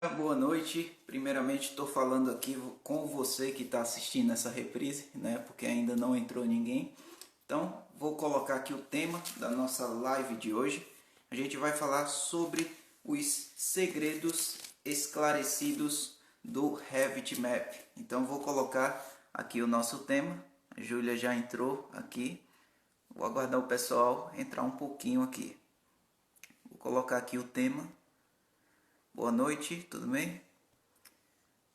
Boa noite. Primeiramente, estou falando aqui com você que está assistindo essa reprise, né? Porque ainda não entrou ninguém. Então, vou colocar aqui o tema da nossa live de hoje. A gente vai falar sobre os segredos esclarecidos do Revit Map. Então, vou colocar aqui o nosso tema. A Júlia já entrou aqui. Vou aguardar o pessoal entrar um pouquinho aqui. Vou colocar aqui o tema. Boa noite, tudo bem?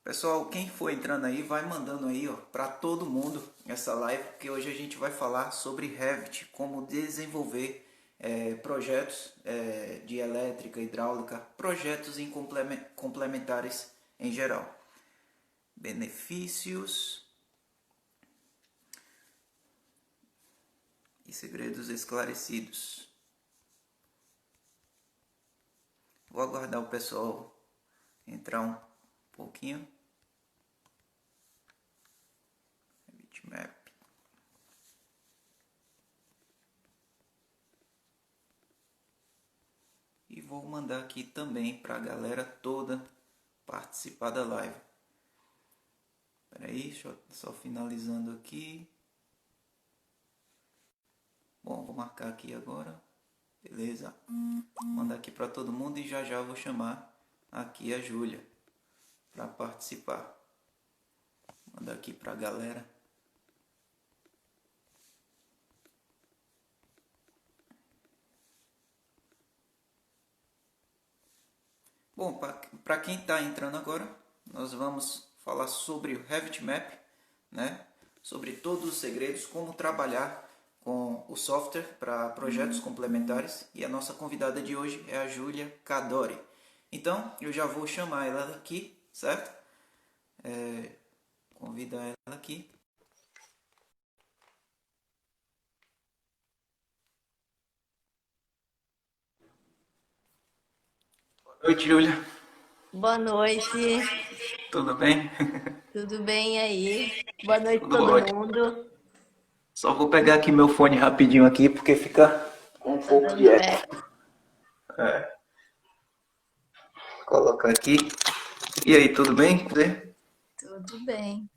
Pessoal, quem for entrando aí, vai mandando aí, ó, para todo mundo essa live, porque hoje a gente vai falar sobre Revit, como desenvolver projetos de elétrica, hidráulica, projetos complementares em geral. Benefícios e segredos esclarecidos. Vou aguardar o pessoal entrar um pouquinho. Map. E vou mandar aqui também para a galera toda participar da live. Espera aí, deixa eu só finalizando aqui. Bom, vou marcar aqui agora. Beleza. Vou mandar aqui para todo mundo e já vou chamar aqui a Júlia para participar. Vou mandar aqui para a galera. Bom, para quem está entrando agora, nós vamos falar sobre o Revit Map, né? Sobre todos os segredos, como trabalhar com o software para projetos complementares. E a nossa convidada de hoje é a Júlia Cadori. Então, eu já vou chamar ela aqui, certo? Convidar ela aqui. Boa noite, Júlia. Boa noite, Tudo bem? tudo bem aí? Boa noite Tudo todo ótimo. mundo. Só vou pegar aqui meu fone rapidinho aqui, porque fica um Tá pouco de dando eco. eco? Colocar aqui. E aí, tudo bem? Tudo bem.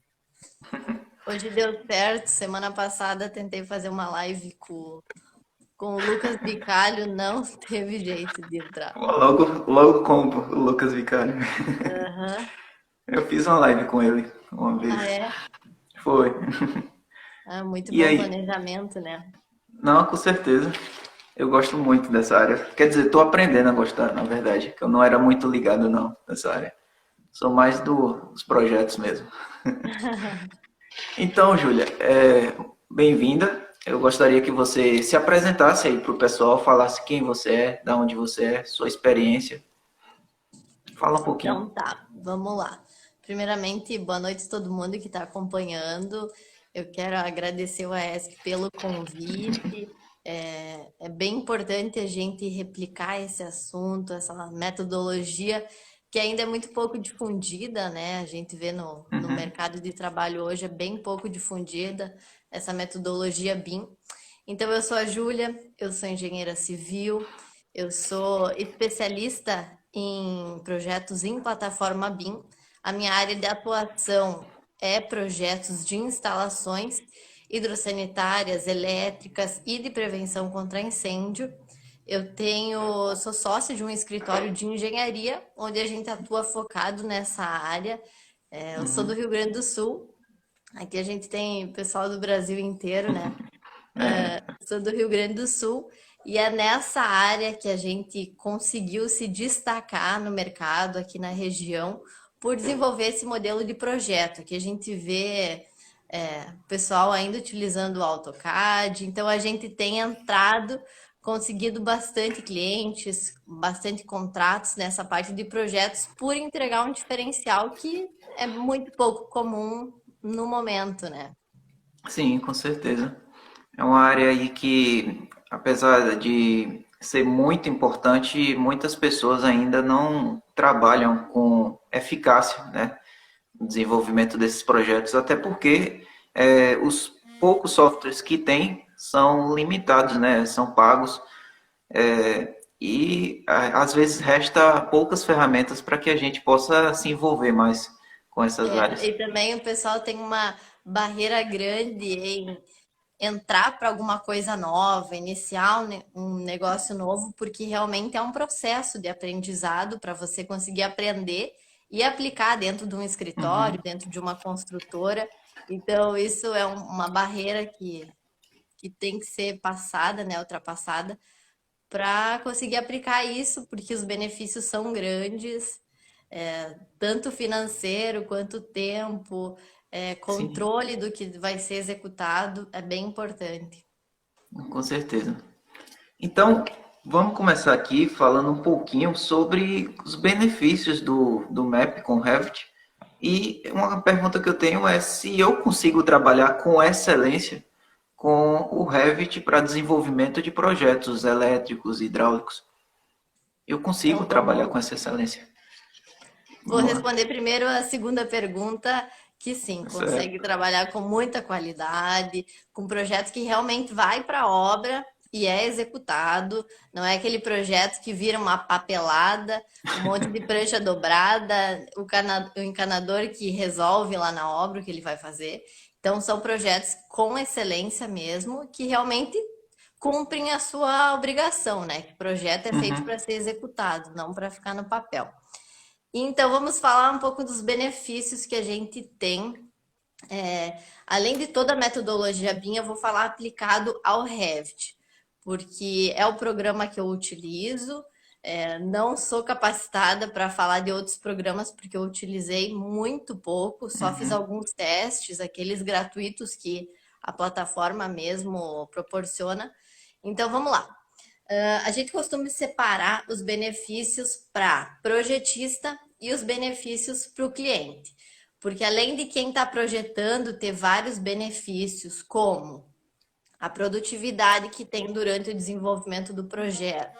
Hoje deu certo. Semana passada tentei fazer uma live com o Lucas Bicalho, não teve jeito de entrar. Logo com o Lucas Vicari. Aham. Eu fiz uma live com ele uma Ah, vez. é? Foi. Ah, muito E bom aí? planejamento, né? Não, com certeza. Eu gosto muito dessa área. Quer dizer, estou aprendendo a gostar, na verdade. Que eu não era muito ligado, não, nessa área. Sou mais dos projetos mesmo. Então, Júlia, bem-vinda. Eu gostaria que você se apresentasse aí para o pessoal, falasse quem você é, da onde você é, sua experiência. Fala um pouquinho. Então tá, vamos lá. Primeiramente, boa noite a todo mundo que está acompanhando. Eu quero agradecer o AESC pelo convite. É bem importante a gente replicar esse assunto, essa metodologia que ainda é muito pouco difundida, né? A gente vê no mercado de trabalho hoje é bem pouco difundida essa metodologia BIM. Então, eu sou a Júlia, eu sou engenheira civil, eu sou especialista em projetos em plataforma BIM. A minha área de atuação é projetos de instalações hidrossanitárias, elétricas e de prevenção contra incêndio. Sou sócia de um escritório de engenharia, onde a gente atua focado nessa área. Eu sou do Rio Grande do Sul. Aqui a gente tem pessoal do Brasil inteiro, né? Sou do Rio Grande do Sul e é nessa área que a gente conseguiu se destacar no mercado aqui na região por desenvolver esse modelo de projeto que a gente vê o pessoal ainda utilizando o AutoCAD. Então a gente tem entrado, conseguido bastante clientes, bastante contratos nessa parte de projetos por entregar um diferencial que é muito pouco comum no momento, né? Sim, com certeza. É uma área aí que, apesar de ser muito importante, muitas pessoas ainda não trabalham com eficácia, né, no desenvolvimento desses projetos, até porque os poucos softwares que tem são limitados, né, são pagos. e às vezes resta poucas ferramentas para que a gente possa se envolver mais com essas áreas. E também o pessoal tem uma barreira grande em entrar para alguma coisa nova, iniciar um negócio novo, porque realmente é um processo de aprendizado para você conseguir aprender e aplicar dentro de um escritório, Uhum. dentro de uma construtora. Então, isso é uma barreira que tem que ser passada, né, ultrapassada, para conseguir aplicar isso, porque os benefícios são grandes, tanto financeiro quanto tempo, Sim, controle do que vai ser executado é bem importante. com certeza. Então, vamos começar aqui falando um pouquinho sobre os benefícios do MAP com Revit. E uma pergunta que eu tenho é se eu consigo trabalhar com excelência com o Revit para desenvolvimento de projetos elétricos, hidráulicos. Eu consigo Então, trabalhar com essa excelência. vou Vamos lá. responder primeiro a segunda pergunta, que sim, consegue Certo. trabalhar com muita qualidade, com projetos que realmente vai para a obra e é executado. Não é aquele projeto que vira uma papelada, um monte de prancha dobrada, o encanador que resolve lá na obra o que ele vai fazer. Então, são projetos com excelência mesmo, que realmente cumprem a sua obrigação, né? Que o projeto é feito Uhum. para ser executado, não para ficar no papel. Então, vamos falar um pouco dos benefícios que a gente tem. Além de toda a metodologia BIM, eu vou falar aplicado ao Revit, porque é o programa que eu utilizo. Não sou capacitada para falar de outros programas, porque eu utilizei muito pouco, só fiz Uhum. alguns testes, aqueles gratuitos que a plataforma mesmo proporciona. Então, vamos lá. A gente costuma separar os benefícios para projetista e os benefícios para o cliente. Porque além de quem está projetando ter vários benefícios, como a produtividade que tem durante o desenvolvimento do projeto,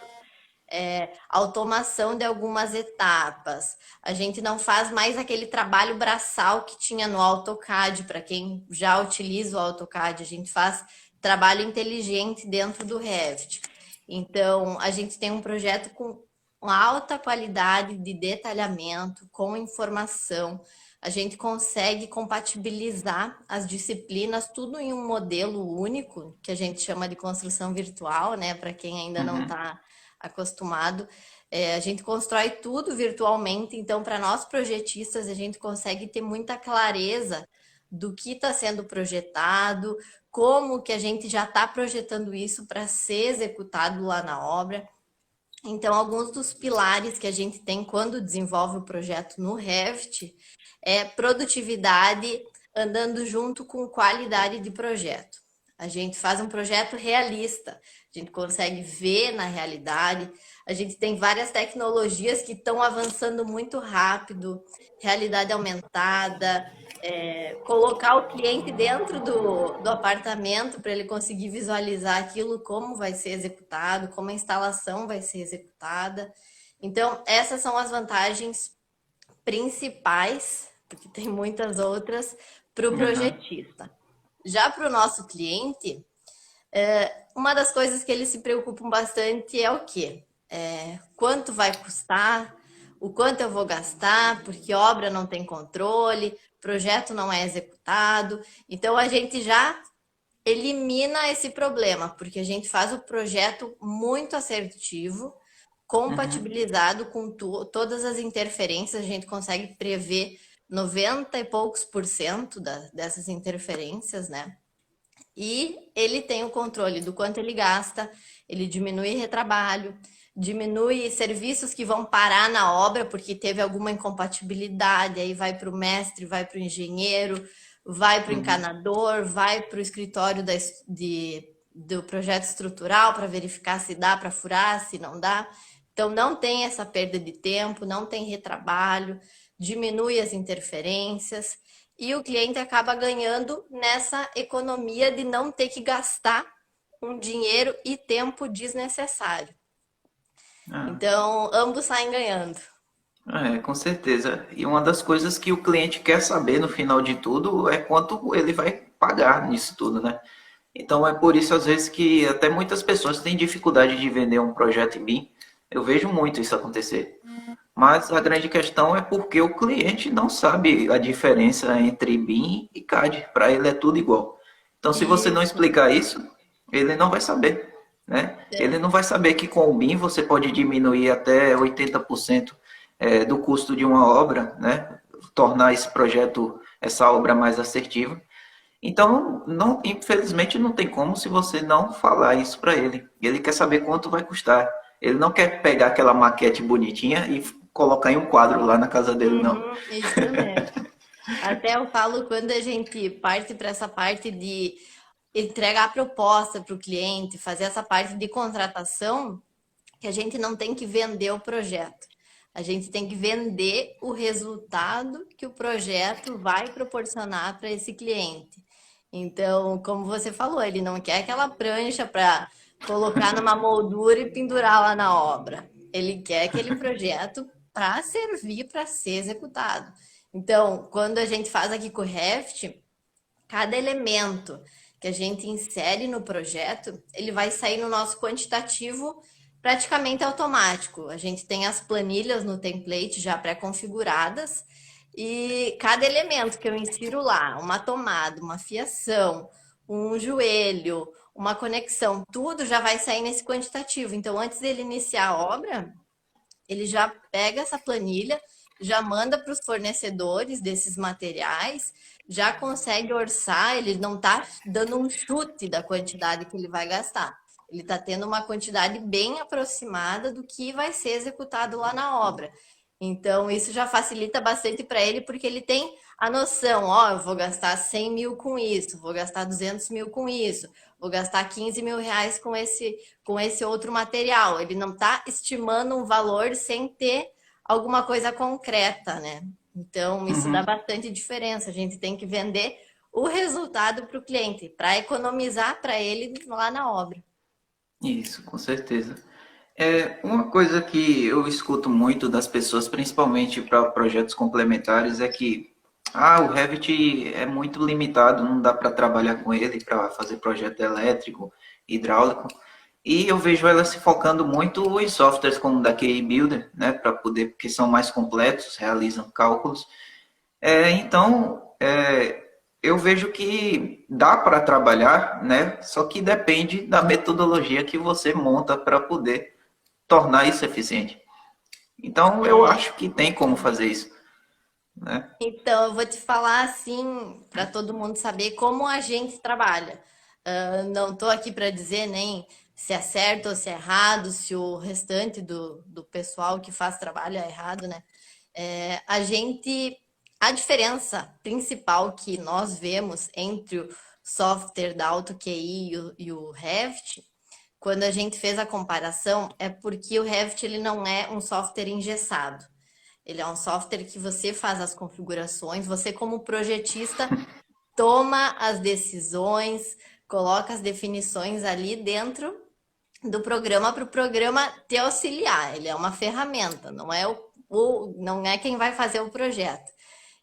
automação de algumas etapas, a gente não faz mais aquele trabalho braçal que tinha no AutoCAD, para quem já utiliza o AutoCAD, a gente faz trabalho inteligente dentro do Revit. Então, a gente tem um projeto com uma alta qualidade de detalhamento, com informação. A gente consegue compatibilizar as disciplinas, tudo em um modelo único, que a gente chama de construção virtual, né? Para quem ainda não Uhum. está acostumado. A gente constrói tudo virtualmente, então, para nós projetistas, a gente consegue ter muita clareza do que está sendo projetado, como que a gente já está projetando isso para ser executado lá na obra. Então, alguns dos pilares que a gente tem quando desenvolve o projeto no Revit é produtividade andando junto com qualidade de projeto. A gente faz um projeto realista, a gente consegue ver na realidade. A gente tem várias tecnologias que estão avançando muito rápido, realidade aumentada, colocar o cliente dentro do apartamento para ele conseguir visualizar aquilo, como vai ser executado, como a instalação vai ser executada. Então, essas são as vantagens principais, porque tem muitas outras, para o Uhum. projetista. Já para o nosso cliente, uma das coisas que eles se preocupam bastante é o quê? Quanto vai custar, o quanto eu vou gastar, porque obra não tem controle, projeto não é executado. Então a gente já elimina esse problema, porque a gente faz o projeto muito assertivo, Uhum. compatibilizado com todas as interferências, a gente consegue prever 90 e poucos por cento dessas interferências, né? E ele tem o controle do quanto ele gasta, ele diminui retrabalho, diminui serviços que vão parar na obra porque teve alguma incompatibilidade, aí vai para o mestre, vai para o engenheiro, vai para o Uhum. encanador, vai para o escritório do projeto estrutural para verificar se dá para furar, se não dá. Então não tem essa perda de tempo, não tem retrabalho, diminui as interferências e o cliente acaba ganhando nessa economia de não ter que gastar um dinheiro e tempo desnecessário. Ah, Então, ambos saem ganhando. com certeza. E uma das coisas que o cliente quer saber no final de tudo é quanto ele vai pagar nisso tudo, né? Então é por isso às vezes que até muitas pessoas têm dificuldade de vender um projeto em BIM, Eu vejo muito isso acontecer. Mas a grande questão é porque o cliente não sabe a diferença entre BIM e CAD. Para ele é tudo igual. Então, se você não Isso. explicar isso, ele não vai saber, né? Ele É. não vai saber que com o BIM você pode diminuir até 80% do custo de uma obra, né? Tornar esse projeto, essa obra mais assertiva. Então, não, infelizmente, não tem como se você não falar isso para ele. Ele quer saber quanto vai custar. Ele não quer pegar aquela maquete bonitinha e colocar em um quadro lá na casa dele, não. Uhum, isso mesmo. Até eu falo quando a gente parte para essa parte de entregar a proposta para o cliente, fazer essa parte de contratação, que a gente não tem que vender o projeto. A gente tem que vender o resultado que o projeto vai proporcionar para esse cliente. Então, como você falou, ele não quer aquela prancha para colocar numa moldura e pendurar lá na obra. Ele quer aquele projeto para servir para ser executado. Então, quando a gente faz aqui com o Reft, cada elemento que a gente insere no projeto, ele vai sair no nosso quantitativo praticamente automático. A gente tem as planilhas no template já pré-configuradas e cada elemento que eu insiro lá, uma tomada, uma fiação, um joelho, uma conexão, tudo já vai sair nesse quantitativo. Então, antes dele iniciar a obra, ele já pega essa planilha, já manda para os fornecedores desses materiais, já consegue orçar, ele não está dando um chute da quantidade que ele vai gastar. Ele está tendo uma quantidade bem aproximada do que vai ser executado lá na obra. Então, isso já facilita bastante para ele, porque ele tem a noção, ó, eu vou gastar 100 mil com isso, vou gastar 200 mil com isso, vou gastar 15 mil reais com esse outro material. Ele não está estimando um valor sem ter alguma coisa concreta, né? Então, isso dá Uhum. bastante diferença. A gente tem que vender o resultado para o cliente, para economizar para ele lá na obra. Isso, com certeza. É uma coisa que eu escuto muito das pessoas, principalmente para projetos complementares, é que o Revit é muito limitado, não dá para trabalhar com ele para fazer projeto elétrico, hidráulico. E eu vejo ela se focando muito em softwares como o da QI Builder, né, para poder, porque são mais completos, realizam cálculos. Então, eu vejo que dá para trabalhar, né? Só que depende da metodologia que você monta para poder tornar isso eficiente. Então, eu É, acho que tem como fazer isso, né? então, eu vou te falar assim, para todo mundo saber como a gente trabalha. Não estou aqui para dizer nem se é certo ou se é errado, se o restante do pessoal que faz trabalho é errado, né? A diferença principal que nós vemos entre o software da AutoQI e o Revit, quando a gente fez a comparação, é porque o Revit ele não é um software engessado. Ele é um software que você faz as configurações, você como projetista toma as decisões, coloca as definições ali dentro do programa para o programa te auxiliar. Ele é uma ferramenta, não é quem vai fazer o projeto.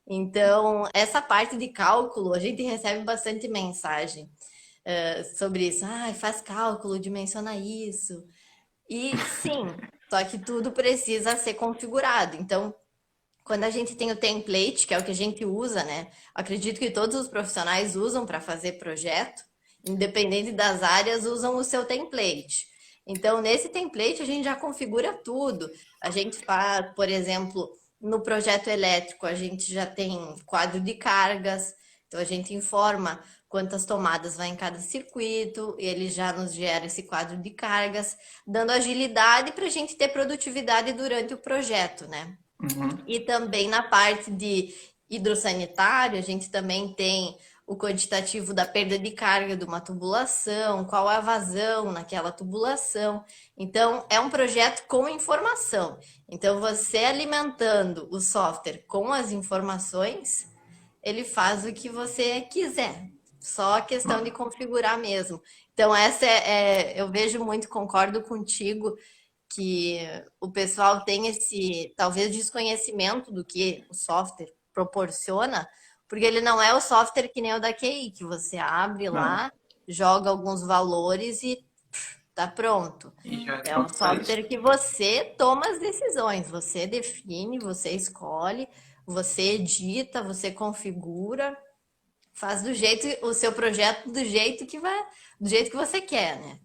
Então, essa parte de cálculo, a gente recebe bastante mensagem sobre isso. Faz cálculo, dimensiona isso. E sim, só que tudo precisa ser configurado. Então, quando a gente tem o template, que é o que a gente usa, né? Acredito que todos os profissionais usam para fazer projeto, independente das áreas, usam o seu template. Então, nesse template, a gente já configura tudo. A gente faz, por exemplo, no projeto elétrico, a gente já tem quadro de cargas, então a gente informa quantas tomadas vai em cada circuito, e ele já nos gera esse quadro de cargas, dando agilidade para a gente ter produtividade durante o projeto, né? Uhum. E também na parte de hidrossanitário, a gente também tem o quantitativo da perda de carga de uma tubulação, qual a vazão naquela tubulação. Então, é um projeto com informação. Então, você alimentando o software com as informações, ele faz o que você quiser. Só questão de configurar mesmo. Então, eu vejo muito, concordo contigo que o pessoal tem esse, talvez, desconhecimento do que o software proporciona, porque ele não é o software que nem o da QI, que você abre Não. lá, joga alguns valores e tá pronto. E já é É um pronto para isso. software que você toma as decisões, você define, você escolhe, você edita, você configura, faz do jeito o seu projeto do jeito que vai, do jeito que você quer, né?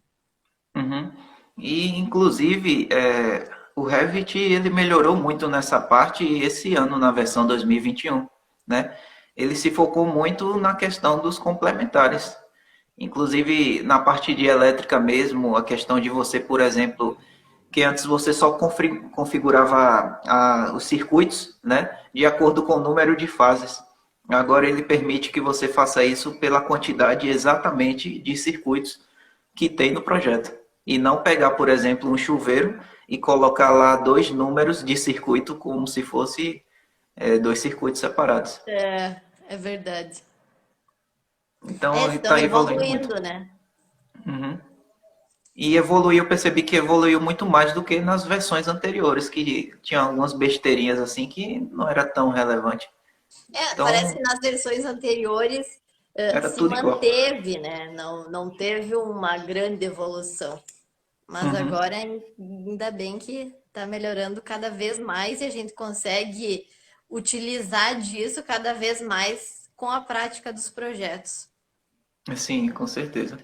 Uhum. E inclusive o Revit ele melhorou muito nessa parte esse ano na versão 2021, né? Ele se focou muito na questão dos complementares. Inclusive na parte de elétrica mesmo, a questão de você, por exemplo, que antes você só configurava os circuitos, né, de acordo com o número de fases. Agora ele permite que você faça isso pela quantidade exatamente de circuitos que tem no projeto. E não pegar, por exemplo, um chuveiro e colocar lá dois números de circuito como se fosse dois circuitos separados. É verdade. É, Então estão está evoluindo muito. evoluindo, né? Uhum. E evoluiu, eu percebi que evoluiu muito mais do que nas versões anteriores, que tinha algumas besteirinhas assim que não era tão relevante. É, parece que Então, nas versões anteriores era se tudo igual. manteve, né? Não teve uma grande evolução. Mas Uhum. agora ainda bem que está melhorando cada vez mais e a gente consegue utilizar disso cada vez mais com a prática dos projetos. Sim, com certeza.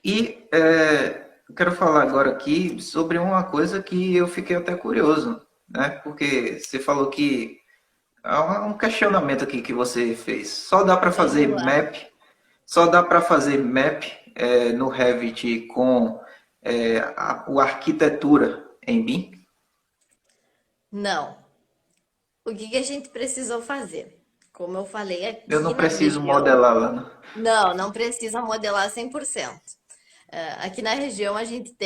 E eu quero falar agora aqui sobre uma coisa que eu fiquei até curioso, né? Porque você falou que há um questionamento aqui que você fez. Só dá para fazer Vamos lá. map, só dá para fazer map no Revit com o arquitetura em BIM? Não. O que que a gente precisou fazer? Como eu falei Eu aqui não na preciso região, modelar lá, não. não precisa modelar 100%. Aqui na região a gente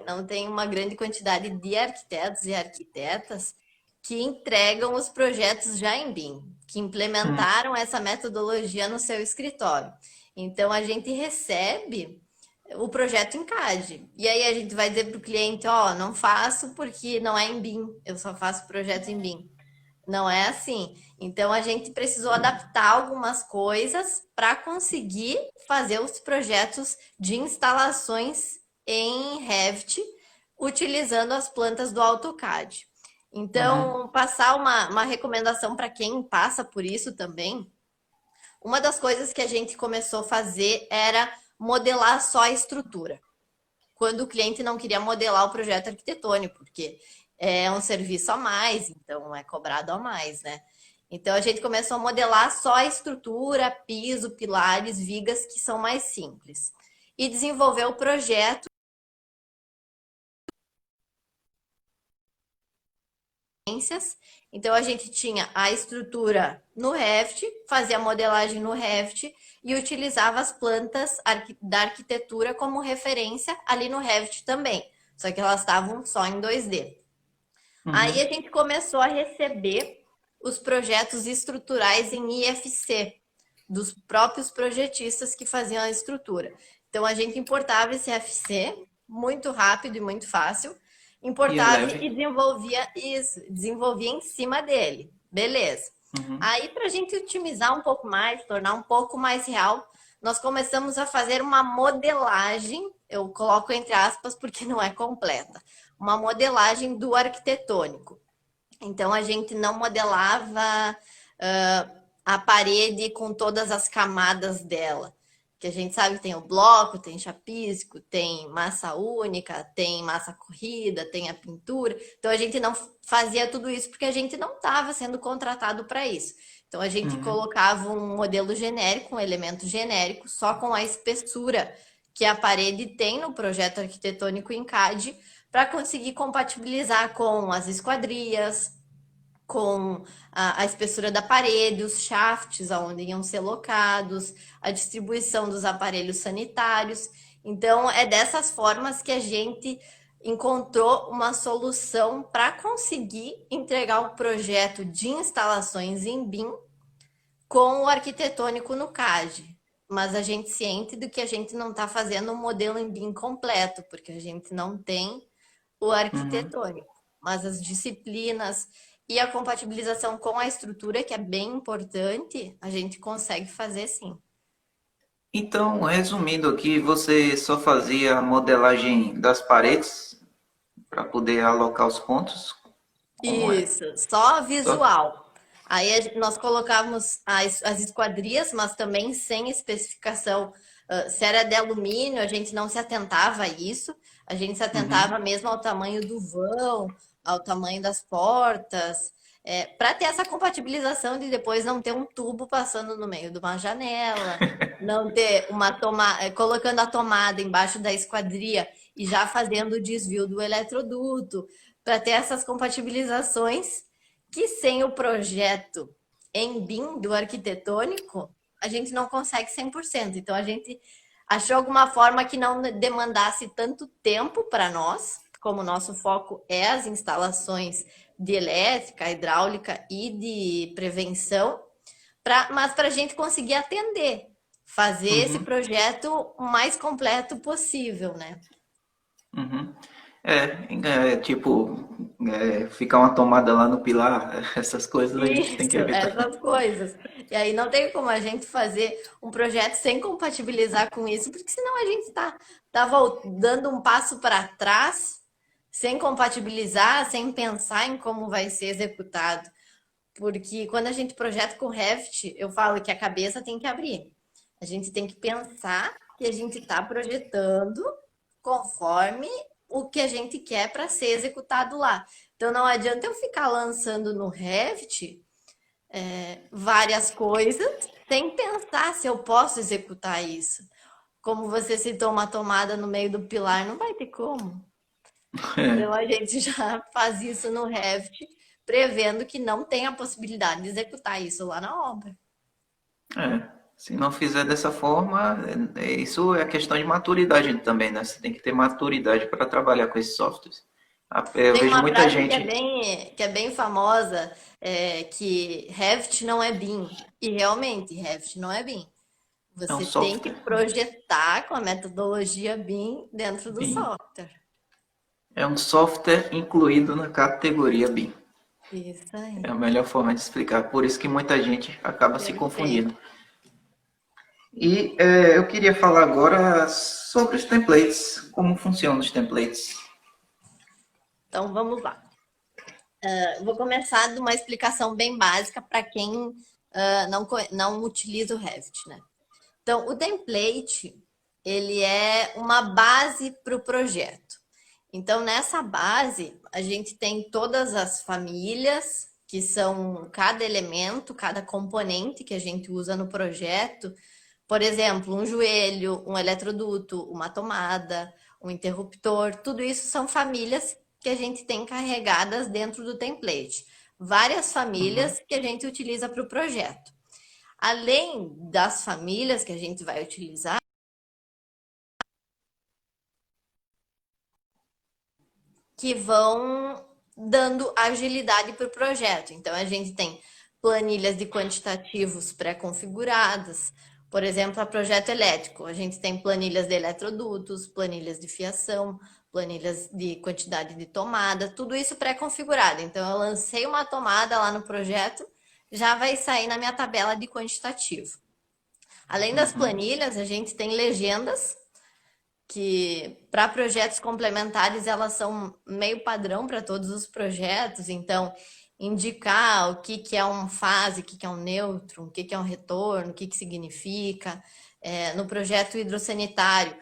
não tem uma grande quantidade de arquitetos e arquitetas que entregam os projetos já em BIM, que Hum, implementaram essa metodologia no seu escritório. Então a gente recebe o projeto em CAD. E aí a gente vai dizer para o cliente, ó, não faço porque não é em BIM, eu só faço projeto em BIM. Não é assim. Então a gente precisou adaptar algumas coisas para conseguir fazer os projetos de instalações em Revit utilizando as plantas do AutoCAD. uhum, Então, passar uma recomendação para quem passa por isso também. Uma das coisas que a gente começou a fazer era modelar só a estrutura quando o cliente não queria modelar o projeto arquitetônico, porque é um serviço a mais, então é cobrado a mais, né? Então a gente começou a modelar só a estrutura, piso, pilares, vigas, que são mais simples. E desenvolver o projeto. Então a gente tinha a estrutura no Revit, fazia a modelagem no Revit e utilizava as plantas da arquitetura como referência ali no Revit também. Só que elas estavam só em 2D. Aí uhum, a gente começou a receber os projetos estruturais em IFC, dos próprios projetistas que faziam a estrutura. Então a gente importava esse IFC muito rápido e muito fácil, e é importava leve. e desenvolvia isso, desenvolvia em cima dele. Beleza. Uhum. Aí, para a gente otimizar um pouco mais, tornar um pouco mais real, nós começamos a fazer uma modelagem, eu coloco entre aspas porque não é completa, uma modelagem do arquitetônico. Então a gente não modelava a parede com todas as camadas dela. Que a gente sabe que tem o bloco, tem chapisco, tem massa única, tem massa corrida, tem a pintura. Então a gente não fazia tudo isso porque a gente não estava sendo contratado para isso. Então a gente Uhum. colocava um modelo genérico, um elemento genérico, só com a espessura que a parede tem no projeto arquitetônico em CAD, para conseguir compatibilizar com as esquadrias, com a espessura da parede, os shafts onde iam ser locados, a distribuição dos aparelhos sanitários. Então, é dessas formas que a gente encontrou uma solução para conseguir entregar o projeto de instalações em BIM com o arquitetônico no CAD. Mas a gente ciente do que a gente não está fazendo um modelo em BIM completo, porque a gente não tem o Uhum. arquitetônico. Mas as disciplinas e a compatibilização com a estrutura, que é bem importante, a gente consegue fazer sim. Então, resumindo aqui, você só fazia a modelagem das paredes para poder alocar os pontos? Como é? Isso, só Só? visual. Aí nós colocávamos as esquadrias, mas também sem especificação. Se era de alumínio, a gente não se atentava a isso. A gente se atentava Uhum. mesmo ao tamanho do vão, ao tamanho das portas, para ter essa compatibilização de depois não ter um tubo passando no meio de uma janela, não ter uma tomada, colocando a tomada embaixo da esquadria e já fazendo o desvio do eletroduto para ter essas compatibilizações que sem o projeto em BIM do arquitetônico, a gente não consegue 100%. Então, a gente achou alguma forma que não demandasse tanto tempo para nós, como o nosso foco é as instalações de elétrica, hidráulica e de prevenção, mas para a gente conseguir atender, fazer esse Uhum. projeto o mais completo possível, né? Uhum. Tipo, ficar uma tomada lá no pilar, essas coisas a gente tem que Isso, evitar. essas coisas. E aí não tem como a gente fazer um projeto sem compatibilizar com isso, porque senão a gente tá dando um passo para trás, sem compatibilizar, sem pensar em como vai ser executado. Porque quando a gente projeta com Revit, eu falo que a cabeça tem que abrir. A gente tem que pensar que a gente está projetando conforme o que a gente quer para ser executado lá. Então não adianta eu ficar lançando no Revit várias coisas sem pensar se eu posso executar isso. Como você citou uma tomada no meio do pilar, não vai ter como. Então a gente já faz isso no Revit, prevendo que não tem a possibilidade de executar isso lá na obra. Se não fizer dessa forma, isso é questão de maturidade também, né? Você tem que ter maturidade para trabalhar com esses softwares. Eu Tem vejo uma muita frase gente, que é bem famosa, que Revit não é BIM. E realmente, Revit não é BIM. é um Você tem que software, projetar com a metodologia BIM dentro do BIM. software. É um software incluído na categoria BIM. Isso É aí. a melhor forma de explicar. Por isso que muita gente acaba se Perfeito. confundindo. E eu queria falar agora sobre os templates, como funcionam os templates. Então vamos lá. Vou começar de uma explicação bem básica para quem não utiliza o Revit, né? Então, o template, ele é uma base para o projeto. Então, nessa base, a gente tem todas as famílias, que são cada elemento, cada componente que a gente usa no projeto. Por exemplo, um joelho, um eletroduto, uma tomada, um interruptor, tudo isso são famílias que a gente tem carregadas dentro do template. Várias Uhum, famílias que a gente utiliza para o projeto. Além das famílias que a gente vai utilizar, que vão dando agilidade para o projeto. Então, a gente tem planilhas de quantitativos pré-configuradas. Por exemplo, a projeto elétrico, a gente tem planilhas de eletrodutos, planilhas de fiação, planilhas de quantidade de tomada, tudo isso pré-configurado. Então, eu lancei uma tomada lá no projeto, já vai sair na minha tabela de quantitativo. Além das uhum, planilhas, a gente tem legendas que para projetos complementares elas são meio padrão para todos os projetos, então indicar o que é um fase, o que é um nêutron, o que é um retorno, o que significa. No projeto hidrossanitário,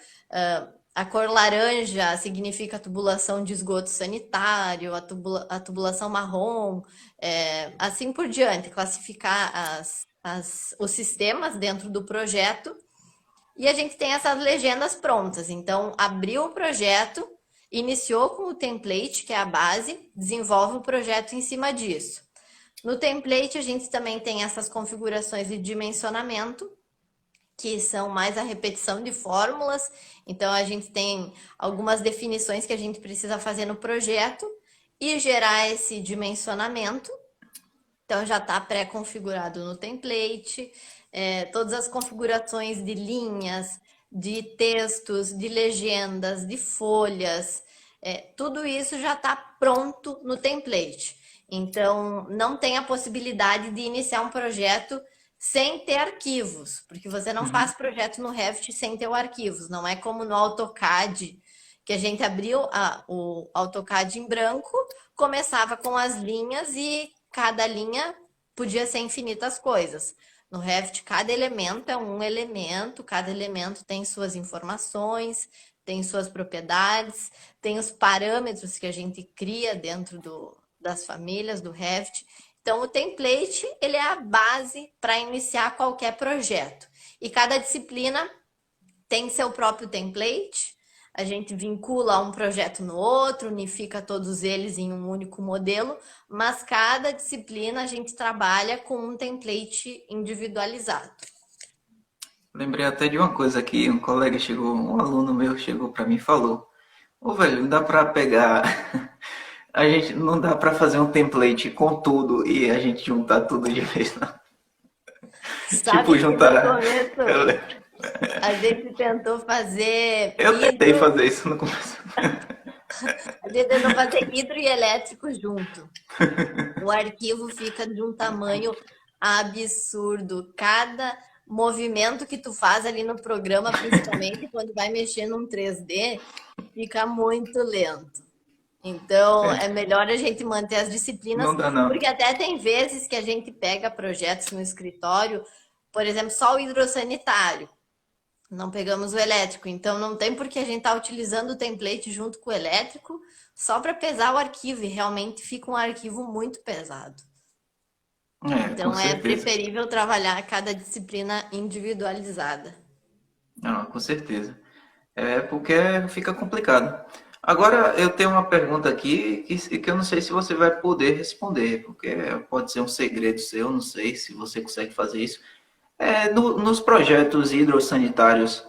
a cor laranja significa tubulação de esgoto sanitário, a tubulação marrom, assim por diante, classificar os sistemas dentro do projeto e a gente tem essas legendas prontas. Então, abriu o projeto, iniciou com o template, que é a base, desenvolve o projeto em cima disso. No template, a gente também tem essas configurações de dimensionamento, que são mais a repetição de fórmulas. Então, a gente tem algumas definições que a gente precisa fazer no projeto e gerar esse dimensionamento. Então já está pré-configurado no template, todas as configurações de linhas, de textos, de legendas, de folhas, tudo isso já está pronto no template. Então não tem a possibilidade de iniciar um projeto sem ter arquivos, porque você não faz Uhum. projeto no Revit sem ter o arquivos. Não é como no AutoCAD, que a gente abriu o AutoCAD em branco, começava com as linhas e cada linha podia ser infinitas coisas. No Revit, cada elemento é um elemento, cada elemento tem suas informações, tem suas propriedades, tem os parâmetros que a gente cria dentro das famílias do Revit. Então, o template, ele é a base para iniciar qualquer projeto. E cada disciplina tem seu próprio template. A gente vincula um projeto no outro, unifica todos eles em um único modelo, mas cada disciplina a gente trabalha com um template individualizado. Lembrei até de uma coisa aqui, um colega chegou, um aluno meu chegou para mim e falou: Ô velho, não dá para pegar, a gente não dá para fazer um template com tudo e a gente juntar tudo de vez, não. Tipo, Sabe que no juntar. começo a gente tentou fazer Eu tentei hidro, fazer isso no começo. a gente tentou fazer hidro e elétrico junto. O arquivo fica de um tamanho absurdo. Cada movimento que tu faz ali no programa, principalmente quando vai mexer num 3D, fica muito lento. Então, É, é melhor a gente manter as disciplinas, não dá não. porque até tem vezes que a gente pega projetos no escritório, por exemplo, só o hidrossanitário. Não pegamos o elétrico, então não tem por que a gente estar utilizando o template junto com o elétrico só para pesar o arquivo, e realmente fica um arquivo muito pesado. É, com Então é certeza. preferível trabalhar cada disciplina individualizada. Não, com certeza. É porque fica complicado. Agora eu tenho uma pergunta aqui que eu não sei se você vai poder responder, porque pode ser um segredo seu, não sei se você consegue fazer isso. Nos projetos hidrossanitários,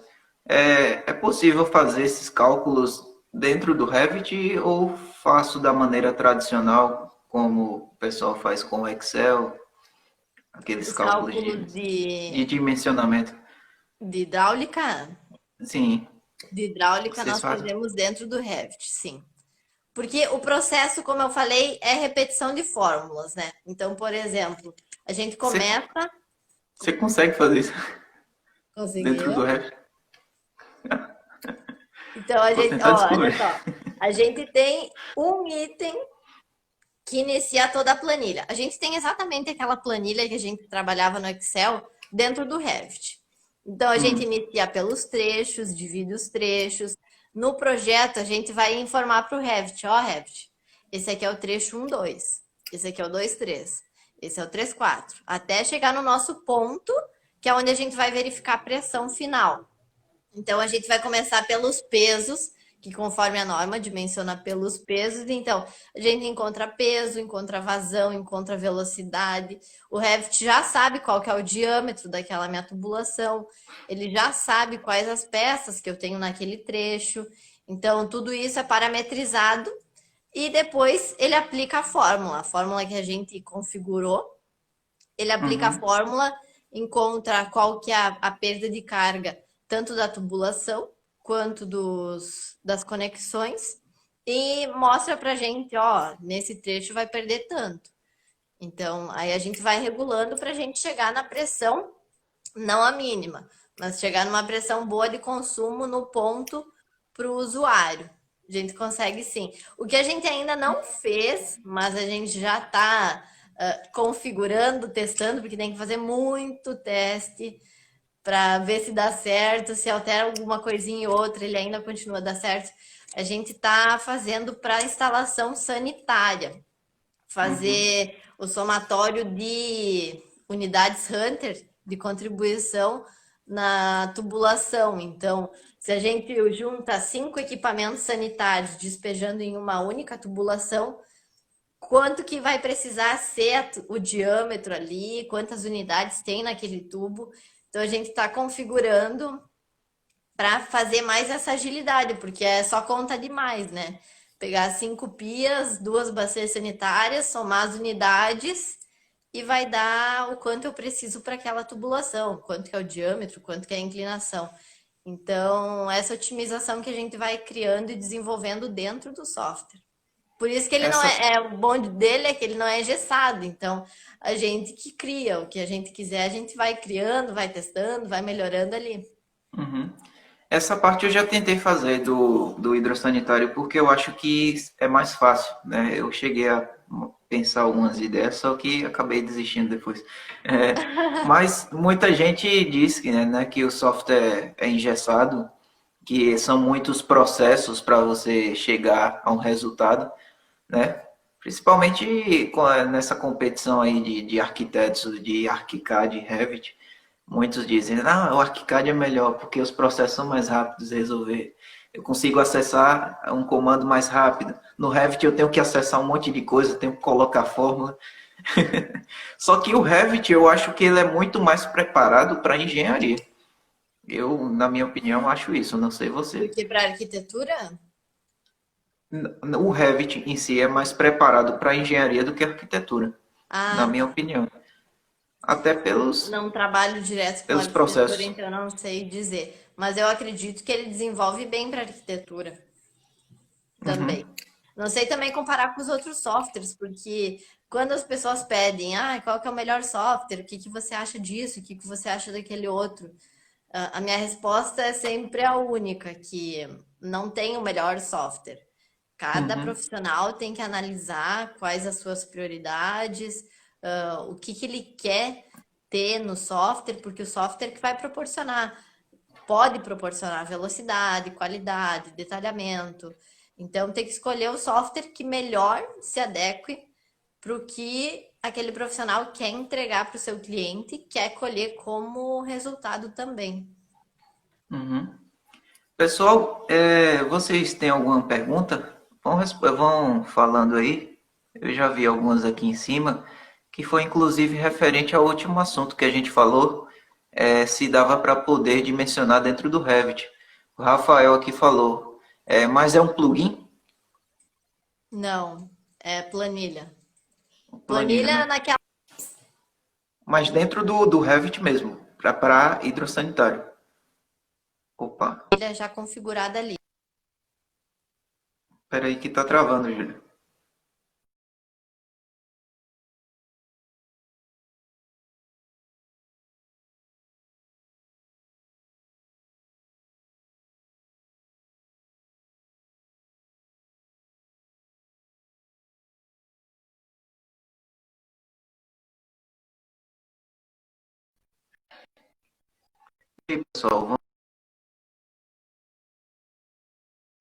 é possível fazer esses cálculos dentro do Revit ou faço da maneira tradicional, como o pessoal faz com o Excel, aqueles Os cálculos cálculos de dimensionamento? de hidráulica, Sim, vocês nós fazem? fazemos dentro do Revit, sim. Porque o processo, como eu falei, é repetição de fórmulas, né? Então, por exemplo, a gente Você, começa, você consegue fazer isso dentro do conseguiu. Revit? Então, a Vou gente, tentar ó, olha descobrir. só, a gente tem um item que inicia toda a planilha. A gente tem exatamente aquela planilha que a gente trabalhava no Excel dentro do Revit. Então, a gente Hum, inicia pelos trechos, divide os trechos. No projeto, a gente vai informar para o Revit, ó, Revit, esse aqui é o trecho 1, 2, esse aqui é o 2, 3, esse é o 3, 4, até chegar no nosso ponto, que é onde a gente vai verificar a pressão final. Então, a gente vai começar pelos pesos, que conforme a norma dimensiona pelos pesos. Então, a gente encontra peso, encontra vazão, encontra velocidade. O Revit já sabe qual que é o diâmetro daquela minha tubulação. Ele já sabe quais as peças que eu tenho naquele trecho. Então, tudo isso é parametrizado. E depois ele aplica a fórmula que a gente configurou. Ele aplica a uhum, fórmula, encontra qual que é a perda de carga, tanto da tubulação quanto das conexões, e mostra pra gente, ó, nesse trecho vai perder tanto. Então, aí a gente vai regulando para a gente chegar na pressão, não a mínima, mas chegar numa pressão boa de consumo no ponto para o usuário. A gente consegue sim. O que a gente ainda não fez, mas a gente já está configurando, testando, porque tem que fazer muito teste para ver se dá certo, se altera alguma coisinha ou outra, ele ainda continua a dar certo. A gente está fazendo para instalação sanitária, uhum. fazer o somatório de unidades Hunter de contribuição na tubulação. Então, se a gente junta 5 equipamentos sanitários despejando em uma única tubulação, quanto que vai precisar ser o diâmetro ali, quantas unidades tem naquele tubo. Então, a gente está configurando para fazer mais essa agilidade, porque é só conta demais, né? Pegar 5 pias, 2 bacias sanitárias, somar as unidades e vai dar o quanto eu preciso para aquela tubulação, quanto que é o diâmetro, quanto que é a inclinação. Então, essa otimização que a gente vai criando e desenvolvendo dentro do software. Por isso que ele não Essa, o bom dele é que ele não é engessado. Então, a gente que cria o que a gente quiser, a gente vai criando, vai testando, vai melhorando ali. uhum. Essa parte eu já tentei fazer do hidrossanitário, porque eu acho que é mais fácil, né? Eu cheguei a pensar algumas ideias, só que acabei desistindo depois. É, mas muita gente diz que, né, que o software é engessado, que são muitos processos para você chegar a um resultado, né? Principalmente nessa competição aí de arquitetos, de ArchiCAD e Revit, muitos dizem, ah, o ArchiCAD é melhor porque os processos são mais rápidos de resolver. Eu consigo acessar um comando mais rápido. No Revit eu tenho que acessar um monte de coisa, tenho que colocar fórmula. Só que o Revit eu acho que ele é muito mais preparado para engenharia. Eu, na minha opinião, acho isso. Não sei você. Porque para arquitetura, O Revit em si é mais preparado para engenharia do que arquitetura, na ah, minha tá. opinião. Até Não trabalho direto com pelos arquitetura, processos. então eu não sei dizer. Mas eu acredito que ele desenvolve bem para arquitetura também. Uhum, Não sei também comparar com os outros softwares, porque quando as pessoas pedem, qual que é o melhor software? O que que você acha disso? O que que você acha daquele outro? A minha resposta é sempre a única, que não tem o melhor software. Cada uhum, profissional tem que analisar quais as suas prioridades, o que que ele quer ter no software, porque o software que vai proporcionar, pode proporcionar velocidade, qualidade, detalhamento. Então tem que escolher o software que melhor se adeque para o que aquele profissional quer entregar para o seu cliente, quer colher como resultado também. uhum. Pessoal, vocês têm alguma pergunta? Vão falando aí. Eu já vi algumas aqui em cima, que foi inclusive referente ao último assunto que a gente falou, se dava para poder dimensionar dentro do Revit. O Rafael aqui falou, mas é um plugin? Não, é planilha. Planilha, Planilha né? naquela Mas dentro do Revit mesmo, para hidrossanitário. Opa, planilha já configurada ali. peraí que tá travando, Júlio. E aí, pessoal,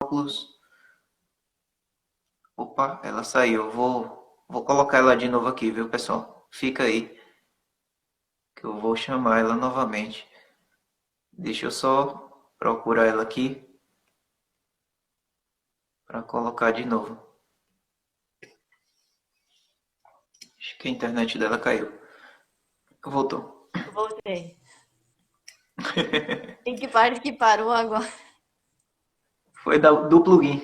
vamos. Opa, ela saiu. Vou colocar ela de novo aqui, viu, pessoal? Fica aí, que eu vou chamar ela novamente. Deixa eu só procurar ela aqui para colocar de novo. Acho que a internet dela caiu. Voltou. Voltei. Em que parte que parou agora? Foi do plugin.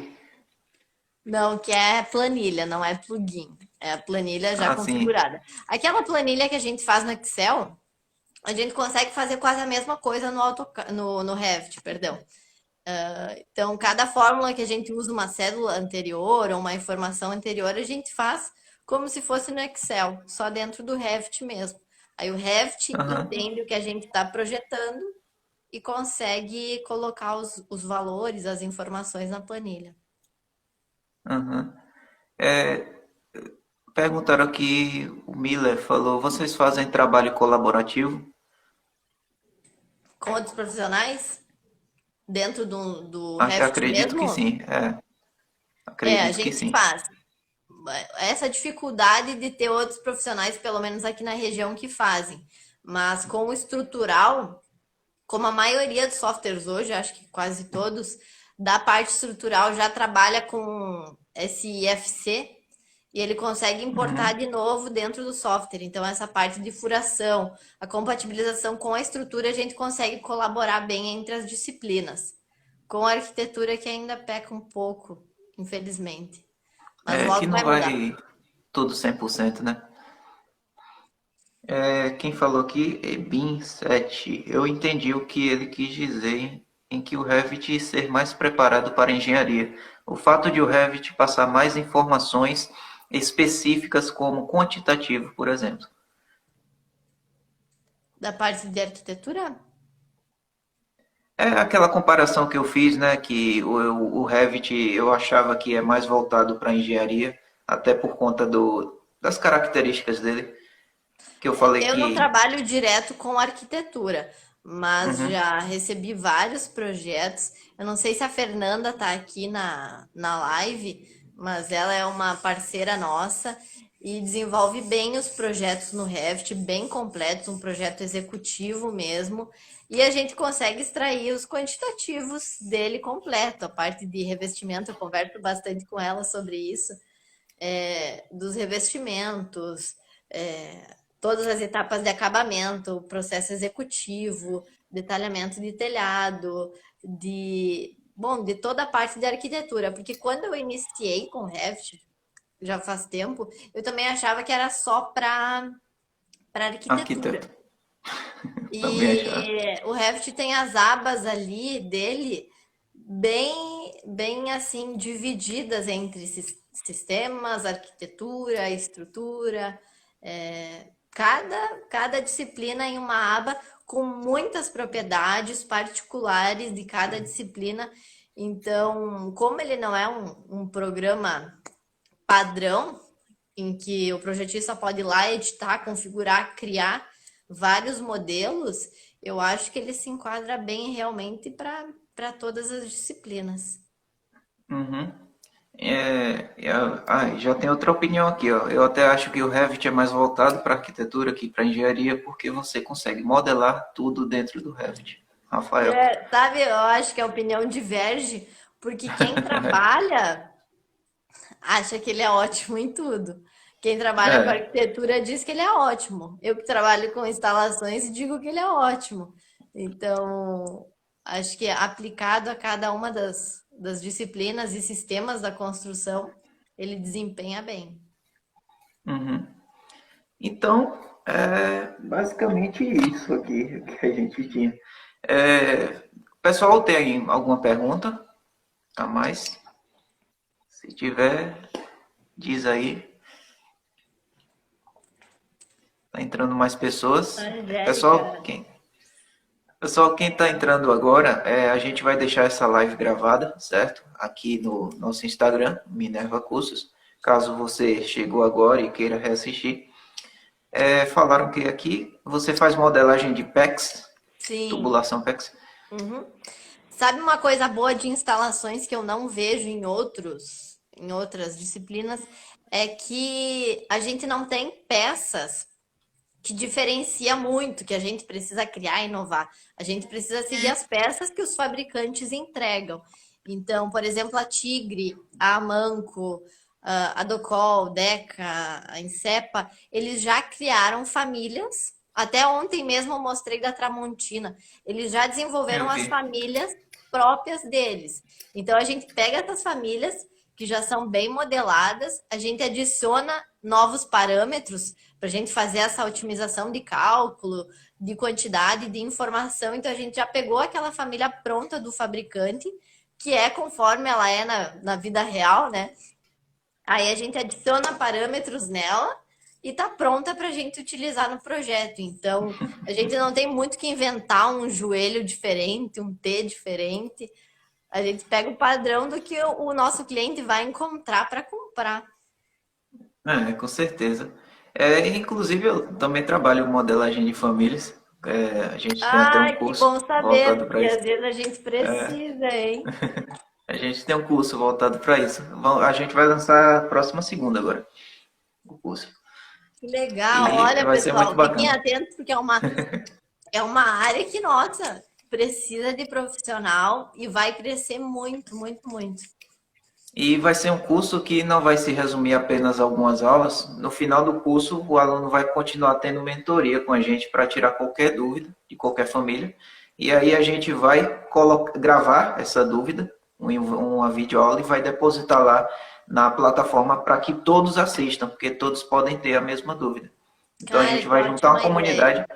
Não, que é planilha, não é plugin. É a planilha já Ah, sim. configurada. Aquela planilha que a gente faz no Excel, a gente consegue fazer quase a mesma coisa no Revit, perdão. Então, cada fórmula que a gente usa uma célula anterior ou uma informação anterior, a gente faz como se fosse no Excel, só dentro do Revit mesmo. Aí o Revit Aham, entende o que a gente está projetando e consegue colocar os valores, as informações na planilha. aham. Perguntaram aqui, o Miller falou, vocês fazem trabalho colaborativo? Com outros profissionais, dentro do Revit Acredito que mesmo, sim. a Acredito que gente sim. faz. Essa dificuldade de ter outros profissionais, pelo menos aqui na região, que fazem. Mas com o estrutural, como a maioria dos softwares hoje, acho que quase todos, da parte estrutural já trabalha com esse IFC e ele consegue importar Uhum, de novo dentro do software. Então, essa parte de furação, a compatibilização com a estrutura, a gente consegue colaborar bem entre as disciplinas. Com a arquitetura que ainda peca um pouco, infelizmente. Mas que logo não vai mudar. vai tudo 100%, né? Quem falou aqui é BIM 7. Eu entendi o que ele quis dizer, hein? em que o Revit ser mais preparado para a engenharia. O fato de o Revit passar mais informações específicas como quantitativo, por exemplo. Da parte de arquitetura? É aquela comparação que eu fiz, né? Que o Revit eu achava que é mais voltado para a engenharia, até por conta das características dele, que eu falei Eu não que. trabalho direto com arquitetura, mas Uhum, já recebi vários projetos. Eu não sei se a Fernanda está aqui na live, mas ela é uma parceira nossa e desenvolve bem os projetos no Revit, bem completos, um projeto executivo mesmo. E a gente consegue extrair os quantitativos dele completo. A parte de revestimento, eu converso bastante com ela sobre isso, dos revestimentos, todas as etapas de acabamento, processo executivo, detalhamento de telhado, de toda a parte de arquitetura, porque quando eu iniciei com Revit, já faz tempo, eu também achava que era só para arquitetura. arquiteto, também achava. E o Revit tem as abas ali dele bem assim divididas entre sistemas, arquitetura, estrutura, cada disciplina em uma aba com muitas propriedades particulares de cada disciplina. Então, como ele não é um programa padrão, em que o projetista pode ir lá, editar, configurar, criar vários modelos, eu acho que ele se enquadra bem realmente para todas as disciplinas. Uhum. Já tem outra opinião aqui, ó. Eu até acho que o Revit é mais voltado para arquitetura que para engenharia, porque você consegue modelar tudo dentro do Revit. Rafael. Sabe, eu acho que a opinião diverge, porque quem trabalha acha que ele é ótimo em tudo. Quem trabalha com É. arquitetura diz que ele é ótimo. Eu que trabalho com instalações digo que ele é ótimo. Então, acho que aplicado a cada uma das disciplinas e sistemas da construção, ele desempenha bem. Uhum. Então, é basicamente isso aqui que a gente tinha. Pessoal, tem alguma pergunta a mais? Se tiver, diz aí. Tá entrando mais pessoas. Pessoal, Angélica, quem está entrando agora, a gente vai deixar essa live gravada, certo? Aqui no nosso Instagram, Minerva Cursos. Caso você chegou agora e queira reassistir. Falaram que aqui você faz modelagem de PEX, sim. tubulação PEX. Uhum. Sabe uma coisa boa de instalações que eu não vejo em outras disciplinas, é que a gente não tem peças que diferencia muito, que a gente precisa criar e inovar. A gente precisa seguir as peças que os fabricantes entregam. Então, por exemplo, a Tigre, a Amanco, a Docol, Deca, a Insepa, eles já criaram famílias. Até ontem mesmo eu mostrei da Tramontina. Eles já Eu desenvolveram as vi. famílias próprias deles. Então a gente pega essas famílias que já são bem modeladas, a gente adiciona novos parâmetros para a gente fazer essa otimização de cálculo, de quantidade, de informação. Então a gente já pegou aquela família pronta do fabricante, que é conforme ela é na vida real, né? Aí a gente adiciona parâmetros nela e tá pronta para a gente utilizar no projeto. Então a gente não tem muito que inventar um joelho diferente, um T diferente. A gente pega o padrão do que o nosso cliente vai encontrar para comprar. Com certeza. Inclusive, eu também trabalho em modelagem de famílias. A gente tem até um Ai, que curso bom saber, voltado para porque isso. às vezes a gente precisa, hein? A gente tem um curso voltado para isso. A gente vai lançar a próxima segunda agora, o curso. Que legal. E Olha, vai ser muito pessoal, fiquem bacana. atentos, porque é uma área que, nossa, precisa de profissional e vai crescer muito, muito, muito. E vai ser um curso que não vai se resumir apenas a algumas aulas. No final do curso, o aluno vai continuar tendo mentoria com a gente para tirar qualquer dúvida de qualquer família. E aí a gente vai gravar essa dúvida, uma videoaula, e vai depositar lá na plataforma para que todos assistam, porque todos podem ter a mesma dúvida. Então a Cara, gente que vai juntar uma ótima ideia. comunidade